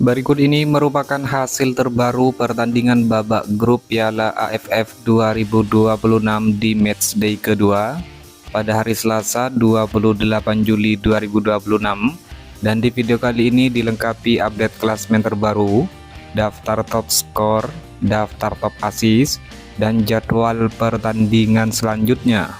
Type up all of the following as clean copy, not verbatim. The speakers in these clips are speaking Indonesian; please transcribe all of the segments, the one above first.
Berikut ini merupakan hasil terbaru pertandingan babak grup Piala AFF 2026 di matchday kedua pada hari Selasa 28 Juli 2026, dan di video kali ini dilengkapi update klasemen terbaru, daftar top skor, daftar top assist, dan jadwal pertandingan selanjutnya.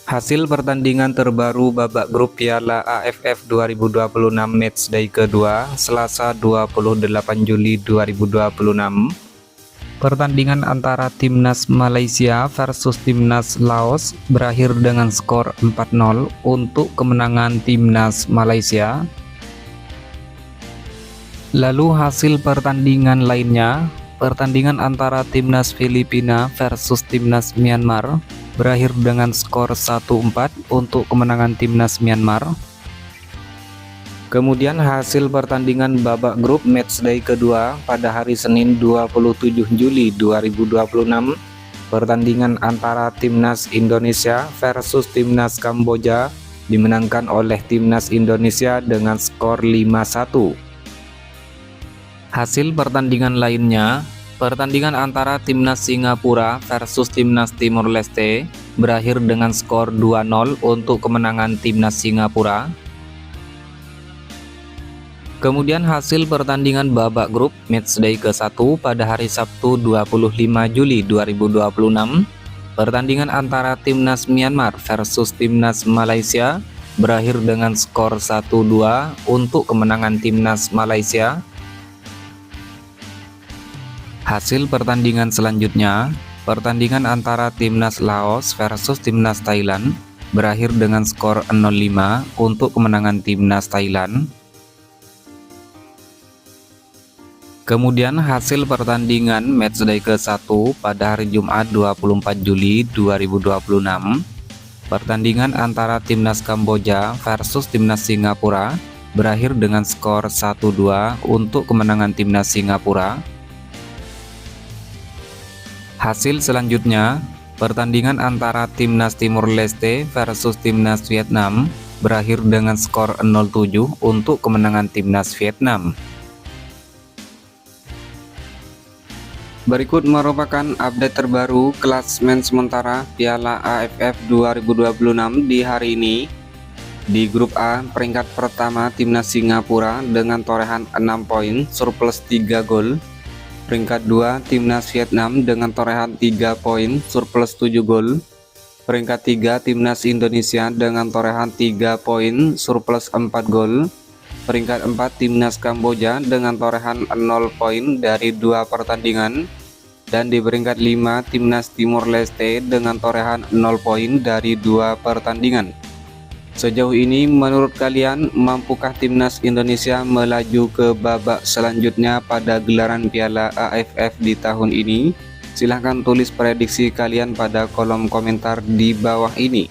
Hasil pertandingan terbaru babak grup Piala AFF 2026 matchday kedua Selasa 28 Juli 2026. Pertandingan antara Timnas Malaysia versus Timnas Laos berakhir dengan skor 4-0 untuk kemenangan Timnas Malaysia. Lalu hasil pertandingan lainnya, pertandingan antara Timnas Filipina versus Timnas Myanmar berakhir dengan skor 1-4 untuk kemenangan Timnas Myanmar. Kemudian hasil pertandingan babak grup matchday kedua pada hari Senin 27 Juli 2026, pertandingan antara Timnas Indonesia versus Timnas Kamboja dimenangkan oleh Timnas Indonesia dengan skor 5-1. Hasil pertandingan lainnya, pertandingan antara Timnas Singapura versus Timnas Timor Leste berakhir dengan skor 2-0 untuk kemenangan Timnas Singapura. Kemudian hasil pertandingan babak grup matchday ke-1 pada hari Sabtu 25 Juli 2026, pertandingan antara Timnas Myanmar versus Timnas Malaysia berakhir dengan skor 1-2 untuk kemenangan Timnas Malaysia. Hasil pertandingan selanjutnya, pertandingan antara Timnas Laos versus Timnas Thailand berakhir dengan skor 0-5 untuk kemenangan Timnas Thailand. Kemudian hasil pertandingan matchday ke-1 pada hari Jumat 24 Juli 2026, pertandingan antara Timnas Kamboja versus Timnas Singapura berakhir dengan skor 1-2 untuk kemenangan Timnas Singapura. Hasil selanjutnya, pertandingan antara Timnas Timor Leste versus Timnas Vietnam berakhir dengan skor 0-7 untuk kemenangan Timnas Vietnam. Berikut merupakan update terbaru klasemen sementara Piala AFF 2026 di hari ini. Di grup A, peringkat pertama Timnas Singapura dengan torehan 6 poin surplus 3 gol. Peringkat 2 Timnas Vietnam dengan torehan 3 poin surplus 7 gol. Peringkat 3 Timnas Indonesia dengan torehan 3 poin surplus 4 gol. Peringkat 4 Timnas Kamboja dengan torehan 0 poin dari 2 pertandingan. Dan di peringkat 5 Timnas Timor Leste dengan torehan 0 poin dari 2 pertandingan. Sejauh ini menurut kalian, mampukah Timnas Indonesia melaju ke babak selanjutnya pada gelaran Piala AFF di tahun ini? Silahkan tulis prediksi kalian pada kolom komentar di bawah ini.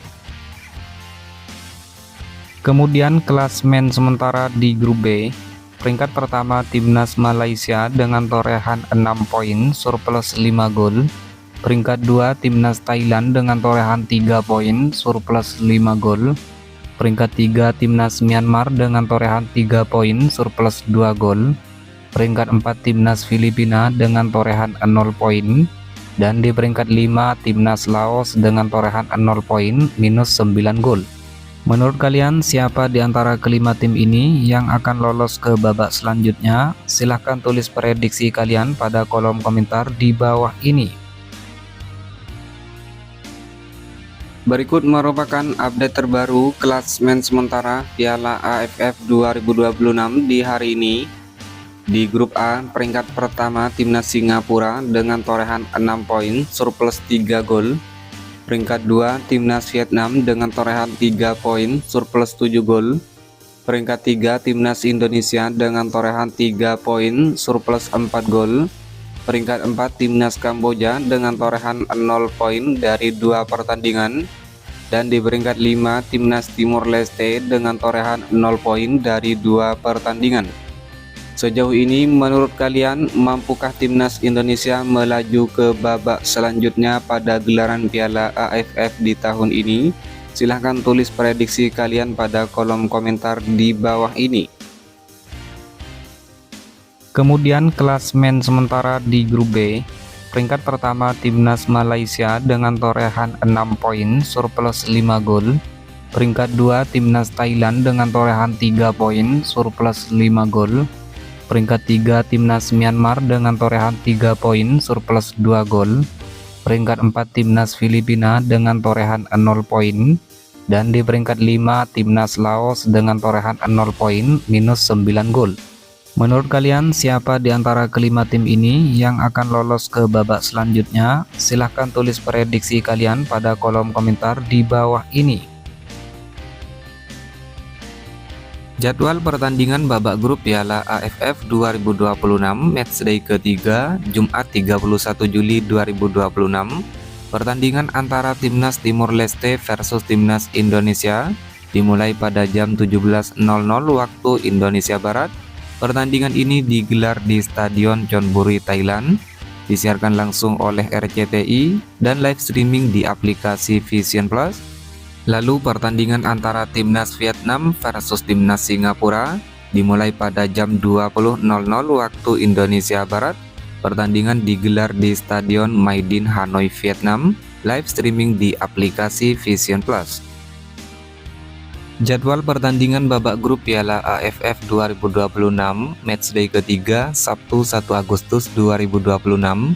Kemudian klasemen sementara di grup B, peringkat pertama Timnas Malaysia dengan torehan 6 poin surplus 5 gol. Peringkat 2 Timnas Thailand dengan torehan 3 poin surplus 5 gol. Peringkat 3 Timnas Myanmar dengan torehan 3 poin surplus 2 gol. Peringkat 4 Timnas Filipina dengan torehan 0 poin. Dan di peringkat 5 Timnas Laos dengan torehan 0 poin minus 9 gol. Menurut kalian, siapa di antara kelima tim ini yang akan lolos ke babak selanjutnya? Silahkan tulis prediksi kalian pada kolom komentar di bawah ini. Berikut merupakan update terbaru klasemen sementara Piala AFF 2026 di hari ini. Di grup A, peringkat pertama Timnas Singapura dengan torehan 6 poin surplus 3 gol. Peringkat 2 Timnas Vietnam dengan torehan 3 poin surplus 7 gol. Peringkat 3 Timnas Indonesia dengan torehan 3 poin surplus 4 gol. Peringkat 4 Timnas Kamboja dengan torehan 0 poin dari 2 pertandingan. Dan di peringkat 5 Timnas Timor Leste dengan torehan 0 poin dari 2 pertandingan. Sejauh ini menurut kalian, mampukah timnas Indonesia melaju ke babak selanjutnya pada gelaran Piala AFF di tahun ini? Silahkan tulis prediksi kalian pada kolom komentar di bawah ini. Kemudian klasmen sementara di grup B, peringkat pertama timnas Malaysia dengan torehan 6 poin surplus 5 gol. Peringkat 2 timnas Thailand dengan torehan 3 poin surplus 5 gol. Peringkat 3 timnas Myanmar dengan torehan 3 poin surplus 2 gol. Peringkat 4 timnas Filipina dengan torehan 0 poin. Dan di peringkat 5 timnas Laos dengan torehan 0 poin minus 9 gol. Menurut kalian siapa di antara kelima tim ini yang akan lolos ke babak selanjutnya? Silahkan tulis prediksi kalian pada kolom komentar di bawah ini. Jadwal pertandingan babak grup Piala AFF 2026 matchday ketiga Jumat 31 Juli 2026. Pertandingan antara timnas Timor Leste versus timnas Indonesia dimulai pada jam 17.00 waktu Indonesia Barat. Pertandingan ini digelar di Stadion Chonburi, Thailand, disiarkan langsung oleh RCTI dan live streaming di aplikasi Vision Plus. Lalu pertandingan antara timnas Vietnam versus timnas Singapura dimulai pada jam 20.00 waktu Indonesia Barat. Pertandingan digelar di Stadion My Dinh, Hanoi, Vietnam, live streaming di aplikasi Vision Plus. Jadwal pertandingan babak grup Piala AFF 2026 matchday ketiga Sabtu 1 Agustus 2026.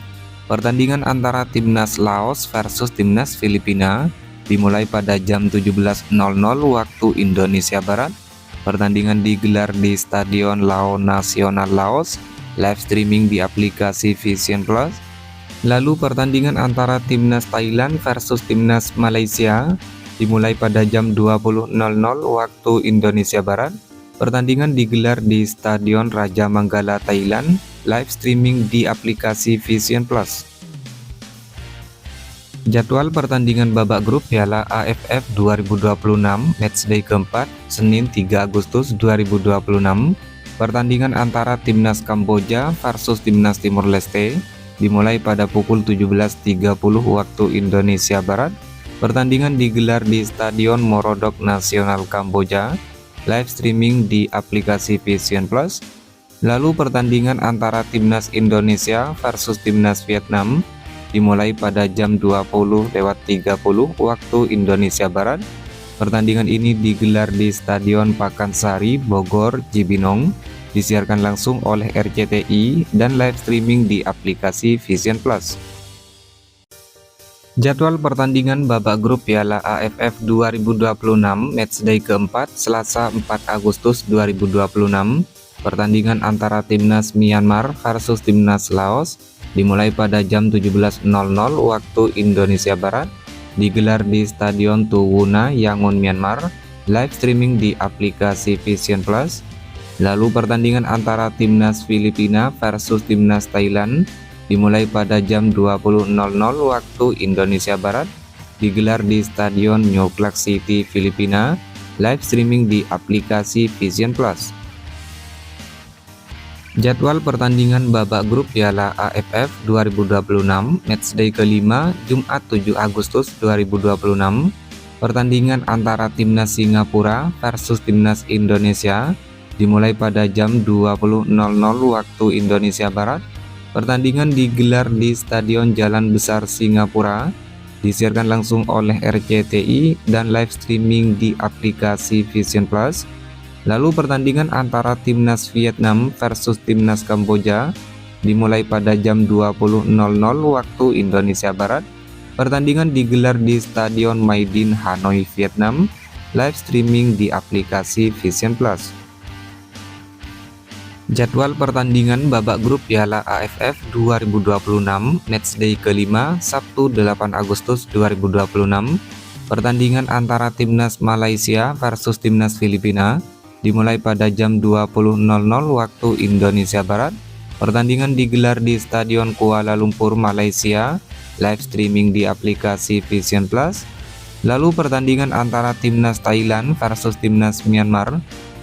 Pertandingan antara timnas Laos versus timnas Filipina dimulai pada jam 17.00 waktu Indonesia Barat. Pertandingan digelar di Stadion Lao Nasional Laos, live streaming di aplikasi Vision Plus. Lalu pertandingan antara timnas Thailand versus timnas Malaysia dimulai pada jam 20.00 waktu Indonesia Barat. Pertandingan digelar di Stadion Raja Manggala, Thailand, live streaming di aplikasi Vision Plus. Jadwal pertandingan babak grup Piala AFF 2026 matchday keempat Senin 3 Agustus 2026. Pertandingan antara timnas Kamboja versus timnas Timor Leste dimulai pada pukul 17.30 waktu Indonesia Barat. Pertandingan digelar di Stadion Morodok Nasional Kamboja, live streaming di aplikasi Vision Plus. Lalu pertandingan antara timnas Indonesia versus timnas Vietnam dimulai pada jam 20.30 waktu Indonesia Barat. Pertandingan ini digelar di Stadion Pakansari, Bogor, Cibinong, disiarkan langsung oleh RCTI dan live streaming di aplikasi Vision Plus. Jadwal pertandingan babak grup Piala AFF 2026 matchday keempat Selasa 4 Agustus 2026. Pertandingan antara timnas Myanmar versus timnas Laos dimulai pada jam 17.00 waktu Indonesia Barat, digelar di Stadion Tuwuna, Yangon, Myanmar, live streaming di aplikasi Vision Plus. Lalu pertandingan antara timnas Filipina versus timnas Thailand dimulai pada jam 20.00 waktu Indonesia Barat, digelar di Stadion New Clark City, Filipina, live streaming di aplikasi Vision Plus. Jadwal pertandingan babak grup Piala AFF 2026 matchday kelima Jumat 7 Agustus 2026. Pertandingan antara timnas Singapura versus timnas Indonesia dimulai pada jam 20.00 waktu Indonesia Barat. Pertandingan digelar di Stadion Jalan Besar Singapura, disiarkan langsung oleh RCTI dan live streaming di aplikasi Vision Plus. Lalu pertandingan antara timnas Vietnam versus timnas Kamboja dimulai pada jam 20.00 waktu Indonesia Barat. Pertandingan digelar di Stadion My Dinh, Hanoi, Vietnam, live streaming di aplikasi Vision Plus. Jadwal pertandingan babak grup Piala AFF 2026 matchday kelima Sabtu 8 Agustus 2026. Pertandingan antara timnas Malaysia versus timnas Filipina dimulai pada jam 20.00 waktu Indonesia Barat. Pertandingan digelar di Stadion Kuala Lumpur, Malaysia, live streaming di aplikasi Vision Plus. Lalu pertandingan antara timnas Thailand versus timnas Myanmar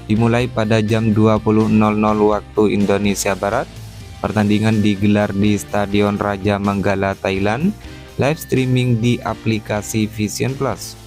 dimulai pada jam 20.00 waktu Indonesia Barat. Pertandingan digelar di Stadion Raja Manggala, Thailand. Live streaming di aplikasi Vision Plus.